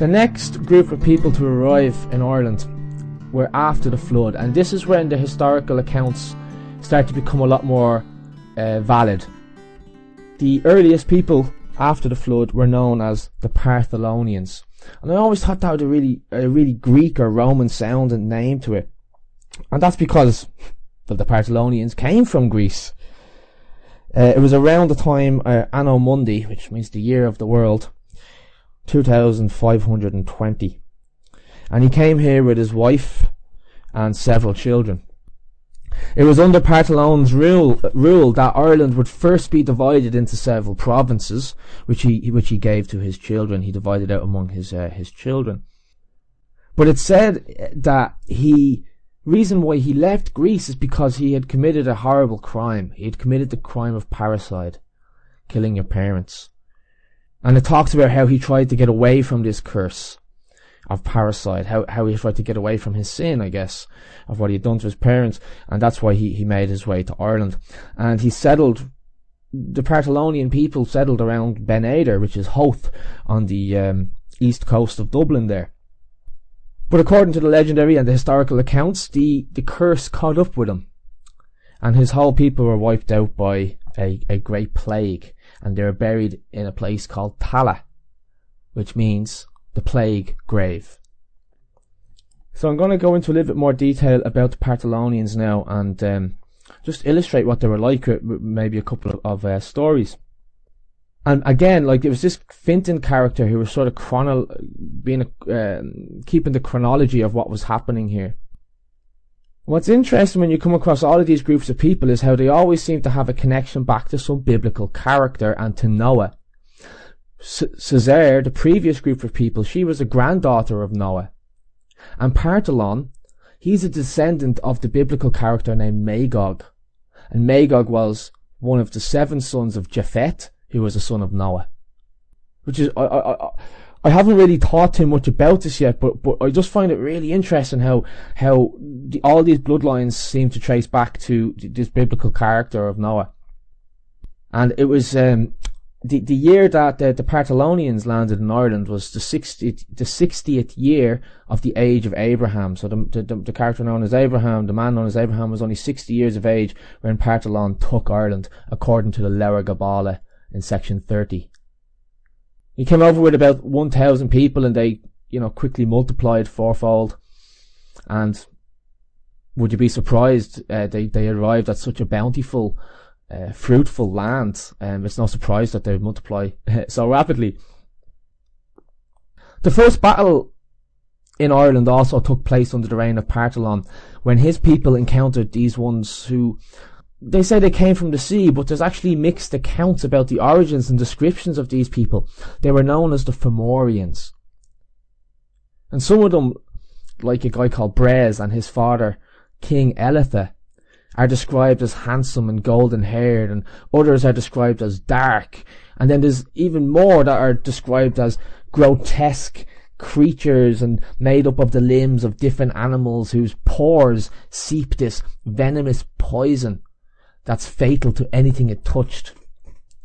The next group of people to arrive in Ireland were after the flood, and this is when the historical accounts start to become a lot more valid. The earliest people after the flood were known as the Partholonians, and I always thought that had a really Greek or Roman sounding name to it, and that's because the Partholonians came from Greece. It was around the time Anno Mundi, which means the year of the world, 2520, and he came here with his wife and several children. It was under Partholon's rule that Ireland would first be divided into several provinces, which he gave to his children. He divided out among his children. But it said that reason why he left Greece is because he had committed a horrible crime. He had committed the crime of parricide, killing your parents. And it talks about how he tried to get away from this curse of parricide, how he tried to get away from his sin, I guess, of what he had done to his parents, and that's why he made his way to Ireland. And the Partholonian people settled around Ben Aider, which is Howth, on the east coast of Dublin there. But according to the legendary and the historical accounts, the curse caught up with him, and his whole people were wiped out by a great plague, and they were buried in a place called Tala, which means the plague grave. So I'm going to go into a little bit more detail about the Partholonians now, and just illustrate what they were like with maybe a couple of stories. And again, like, there was this Fintan character who was sort of keeping the chronology of what was happening here. What's interesting when you come across all of these groups of people is how they always seem to have a connection back to some biblical character and to Noah. Caesar, the previous group of people, she was a granddaughter of Noah. And Partholon, he's a descendant of the biblical character named Magog. And Magog was one of the 7 sons of Japhet, who was a son of Noah. Which is, I haven't really thought too much about this yet, but I just find it really interesting how all these bloodlines seem to trace back to this biblical character of Noah. And it was the year that the Partholonians landed in Ireland was the 60th year of the age of Abraham. So the character known as Abraham, the man known as Abraham, was only 60 years of age when Partholon took Ireland, according to the Lebor Gabhála in section 30. He came over with about 1,000 people, and they, quickly multiplied fourfold. And would you be surprised? They arrived at such a bountiful, fruitful land. It's no surprise that they would multiply so rapidly. The first battle in Ireland also took place under the reign of Partholon, when his people encountered these ones who, they say they came from the sea, but there's actually mixed accounts about the origins and descriptions of these people. They were known as the Fomorians. And some of them, like a guy called Brehon and his father, King Elitha, are described as handsome and golden haired, and others are described as dark. And then there's even more that are described as grotesque creatures and made up of the limbs of different animals whose pores seep this venomous poison that's fatal to anything it touched.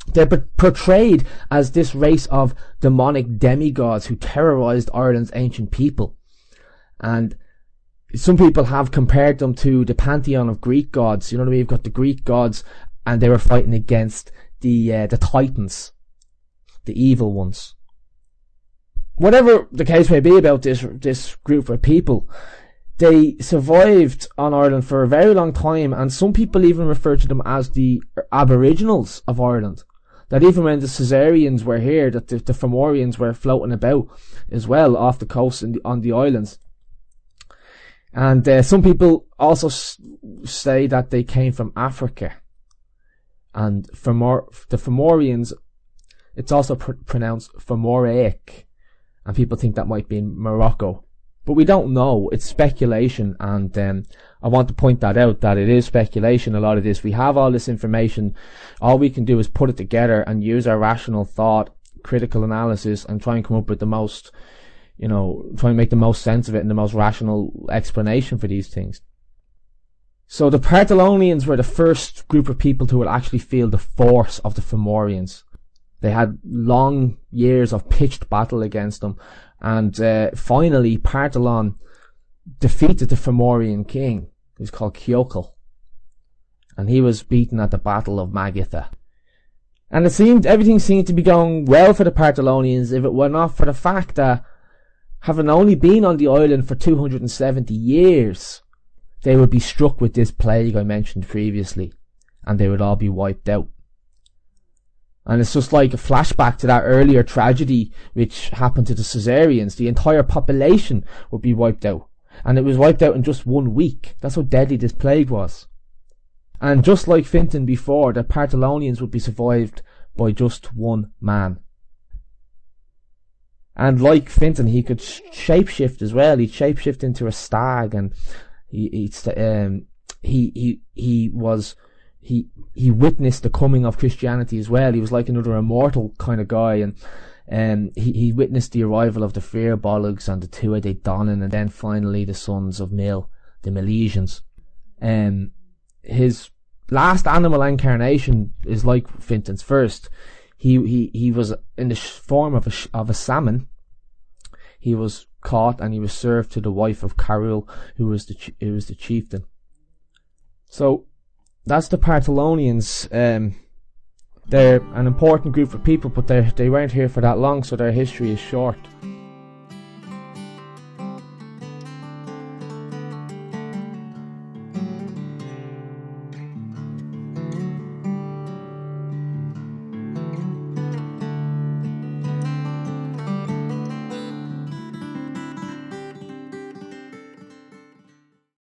They're portrayed as this race of demonic demigods who terrorized Ireland's ancient people. And some people have compared them to the pantheon of Greek gods. You know what I mean? You've got the Greek gods, and they were fighting against the Titans, the evil ones. Whatever the case may be about this group of people, they survived on Ireland for a very long time, and some people even refer to them as the Aboriginals of Ireland. That even when the Caesarians were here, that the Fomorians were floating about as well off the coast on the islands. And some people also say that they came from Africa. And the Fomorians, it's also pronounced Fomoraic, and people think that might be in Morocco. But we don't know. It's speculation, and I want to point that out, that it is speculation, a lot of this. We have all this information. All we can do is put it together and use our rational thought, critical analysis, and try and come up with the most, try and make the most sense of it and the most rational explanation for these things. So the Partholonians were the first group of people who would actually feel the force of the Fomorians. They had long years of pitched battle against them, And finally, Partholon defeated the Fomorian king, who's called Keating, and he was beaten at the Battle of Magatha. And everything seemed to be going well for the Partholonians if it were not for the fact that, having only been on the island for 270 years, they would be struck with this plague I mentioned previously, and they would all be wiped out. And it's just like a flashback to that earlier tragedy which happened to the Caesarians. The entire population would be wiped out. And it was wiped out in just 1 week. That's how deadly this plague was. And just like Fintan before, the Partholonians would be survived by just one man. And like Fintan, he could shapeshift as well. He'd shapeshift into a stag, and he witnessed the coming of Christianity as well. He was like another immortal kind of guy, and he witnessed the arrival of the Firbolgs and the Tuatha Danann, and then finally the sons of Mil, the Milesians. His last animal incarnation is like Fintan's first. He was in the form of a salmon. He was caught and he was served to the wife of Carul, who was the chieftain. So that's the Partholonians. They're an important group of people, but they weren't here for that long, so their history is short.